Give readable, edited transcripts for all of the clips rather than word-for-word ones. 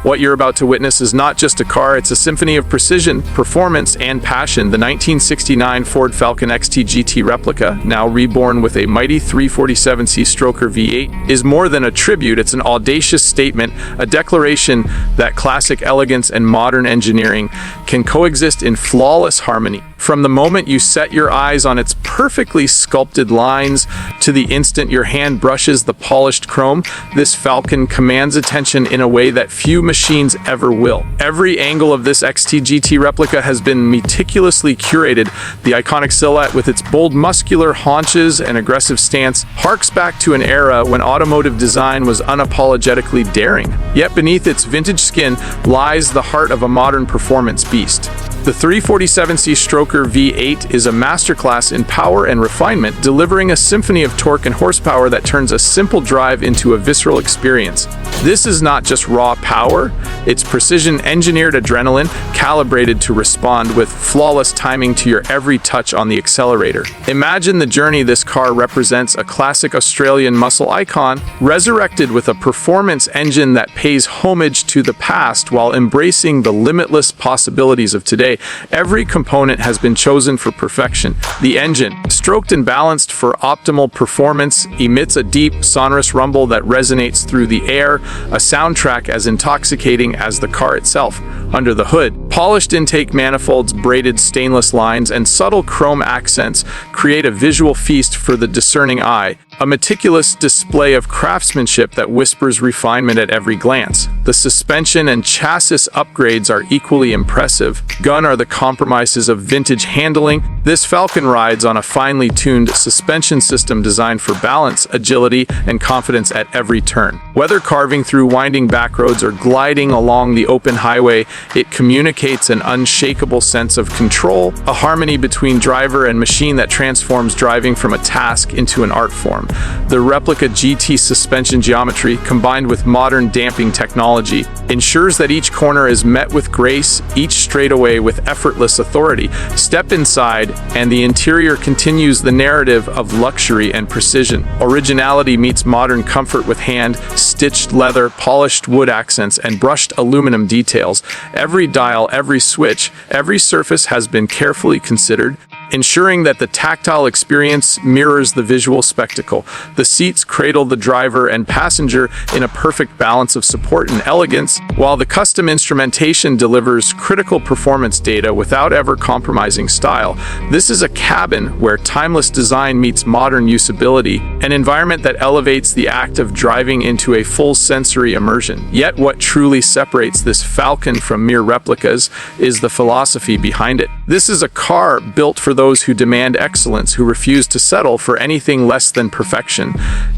What you're about to witness is not just a car, it's a symphony of precision, performance, and passion. The 1969 Ford Falcon XT GT Replica, now reborn with a mighty 347cc stroker V8, is more than a tribute, it's an audacious statement, a declaration that classic elegance and modern engineering can coexist in flawless harmony. From the moment you set your eyes on its perfectly sculpted lines to the instant your hand brushes the polished chrome, this Falcon commands attention in a way that few machines ever will. Every angle of this XT GT replica has been meticulously curated. The iconic silhouette with its bold muscular haunches and aggressive stance harks back to an era when automotive design was unapologetically daring. Yet beneath its vintage skin lies the heart of a modern performance beast. The 347cc stroker V8 is a masterclass in power and refinement, delivering a symphony of torque and horsepower that turns a simple drive into a visceral experience. This is not just raw power, it's precision-engineered adrenaline calibrated to respond with flawless timing to your every touch on the accelerator. Imagine the journey this car represents, a classic Australian muscle icon, resurrected with a performance engine that pays homage to the past while embracing the limitless possibilities of today. Every component has been chosen for perfection. The engine, stroked and balanced for optimal performance, emits a deep, sonorous rumble that resonates through the air, a soundtrack as intoxicating as the car itself. Under the hood, polished intake manifolds, braided stainless lines, and subtle chrome accents create a visual feast for the discerning eye, a meticulous display of craftsmanship that whispers refinement at every glance. The suspension and chassis upgrades are equally impressive. Gone are the compromises of vintage handling. This Falcon rides on a finely tuned suspension system designed for balance, agility, and confidence at every turn. Whether carving through winding back roads or gliding along the open highway, it communicates an unshakable sense of control, a harmony between driver and machine that transforms driving from a task into an art form. The Replica GT suspension geometry, combined with modern damping technology, ensures that each corner is met with grace, each straightaway with effortless authority. Step inside, and the interior continues the narrative of luxury and precision. Originality meets modern comfort with hand-stitched leather, polished wood accents, and brushed aluminum details. Every dial, every switch, every surface has been carefully considered, ensuring that the tactile experience mirrors the visual spectacle. The seats cradle the driver and passenger in a perfect balance of support and elegance, while the custom instrumentation delivers critical performance data without ever compromising style. This is a cabin where timeless design meets modern usability, an environment that elevates the act of driving into a full sensory immersion. Yet what truly separates this Falcon from mere replicas is the philosophy behind it. This is a car built for those who demand excellence, who refuse to settle for anything less than perfection.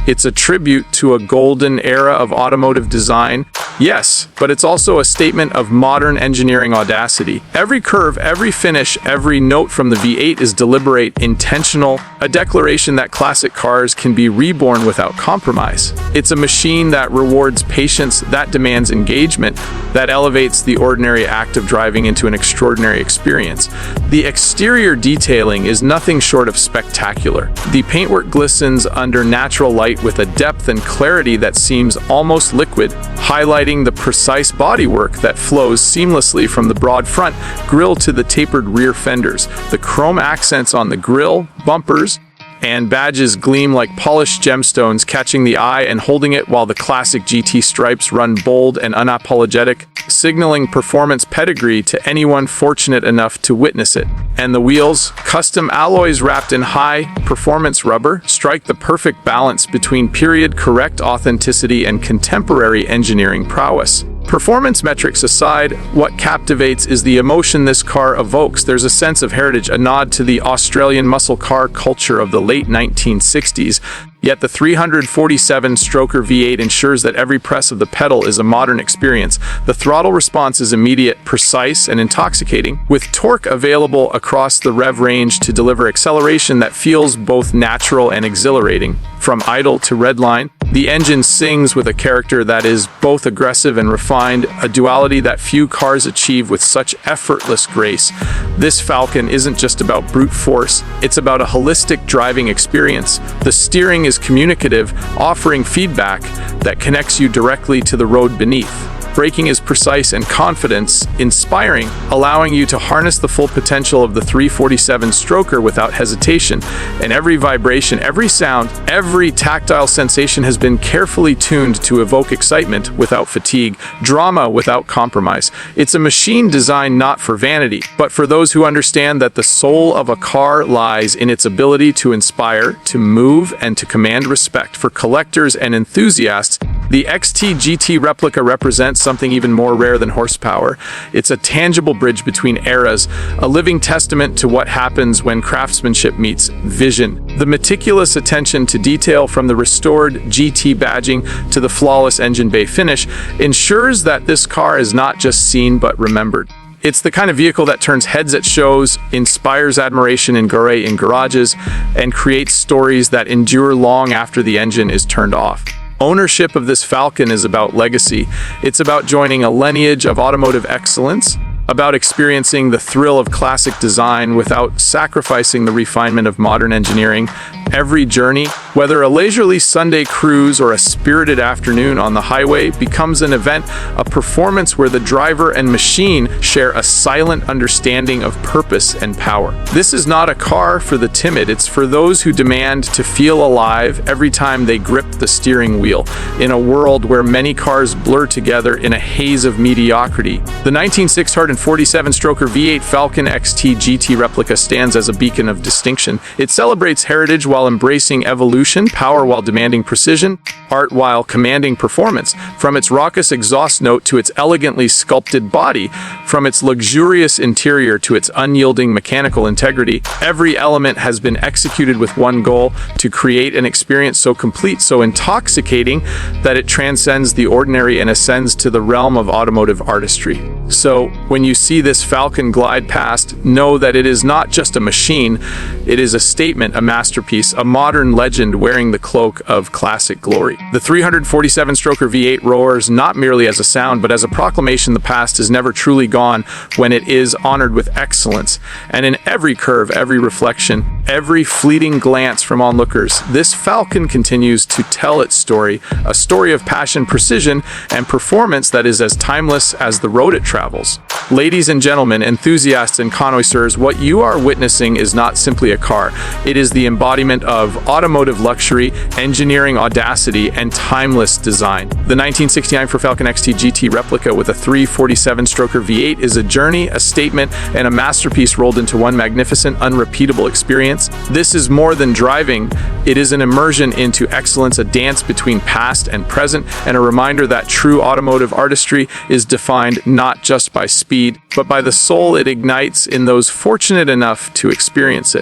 It's a tribute to a golden era of automotive design, yes, but it's also a statement of modern engineering audacity. Every curve, every finish, every note from the V8 is deliberate, intentional, a declaration that classic cars can be reborn without compromise. It's a machine that rewards patience, that demands engagement, that elevates the ordinary act of driving into an extraordinary experience. The exterior detailing is nothing short of spectacular. The paintwork glistens under natural light with a depth and clarity that seems almost liquid, highlighting the precise bodywork that flows seamlessly from the broad front grille to the tapered rear fenders. The chrome accents on the grille, bumpers, and badges gleam like polished gemstones, catching the eye and holding it, while the classic GT stripes run bold and unapologetic, signaling performance pedigree to anyone fortunate enough to witness it. And the wheels, custom alloys wrapped in high-performance rubber, strike the perfect balance between period-correct authenticity and contemporary engineering prowess. Performance metrics aside, what captivates is the emotion this car evokes. There's a sense of heritage, a nod to the Australian muscle car culture of the late 1960s. Yet the 347 stroker V8 ensures that every press of the pedal is a modern experience. The throttle response is immediate, precise, and intoxicating, with torque available across the rev range to deliver acceleration that feels both natural and exhilarating. From idle to redline, the engine sings with a character that is both aggressive and refined, a duality that few cars achieve with such effortless grace. This Falcon isn't just about brute force, it's about a holistic driving experience. The steering is communicative, offering feedback that connects you directly to the road beneath. Braking is precise and confidence-inspiring, allowing you to harness the full potential of the 347 stroker without hesitation. And every vibration, every sound, every tactile sensation has been carefully tuned to evoke excitement without fatigue, drama without compromise. It's a machine designed not for vanity, but for those who understand that the soul of a car lies in its ability to inspire, to move, and to command respect. For collectors and enthusiasts, the XT GT Replica represents something even more rare than horsepower. It's a tangible bridge between eras, a living testament to what happens when craftsmanship meets vision. The meticulous attention to detail, from the restored GT badging to the flawless engine bay finish, ensures that this car is not just seen but remembered. It's the kind of vehicle that turns heads at shows, inspires admiration in garages, and creates stories that endure long after the engine is turned off. Ownership of this Falcon is about legacy. It's about joining a lineage of automotive excellence, about experiencing the thrill of classic design without sacrificing the refinement of modern engineering. Every journey, whether a leisurely Sunday cruise or a spirited afternoon on the highway, becomes an event, a performance where the driver and machine share a silent understanding of purpose and power. This is not a car for the timid, it's for those who demand to feel alive every time they grip the steering wheel. In a world where many cars blur together in a haze of mediocrity, the 19647 stroker V8 Falcon XT GT Replica stands as a beacon of distinction. It celebrates heritage while embracing evolution, power while demanding precision, art while commanding performance. From its raucous exhaust note to its elegantly sculpted body, from its luxurious interior to its unyielding mechanical integrity, every element has been executed with one goal: to create an experience so complete, so intoxicating, that it transcends the ordinary and ascends to the realm of automotive artistry. So, when you see this Falcon glide past, know that it is not just a machine, it is a statement, a masterpiece, a modern legend wearing the cloak of classic glory. The 347 stroker V8 roars not merely as a sound, but as a proclamation the past is never truly gone when it is honored with excellence. And in every curve, every reflection, every fleeting glance from onlookers, this Falcon continues to tell its story, a story of passion, precision, and performance that is as timeless as the road it travels. Ladies and gentlemen, enthusiasts and connoisseurs, what you are witnessing is not simply a car. It is the embodiment of automotive luxury, engineering audacity, and timeless design. The 1969 Falcon XT GT Replica with a 347 stroker V8 is a journey, a statement, and a masterpiece rolled into one magnificent, unrepeatable experience. This is more than driving. It is an immersion into excellence, a dance between past and present, and a reminder that true automotive artistry is defined not just by speed, but by the soul it ignites in those fortunate enough to experience it.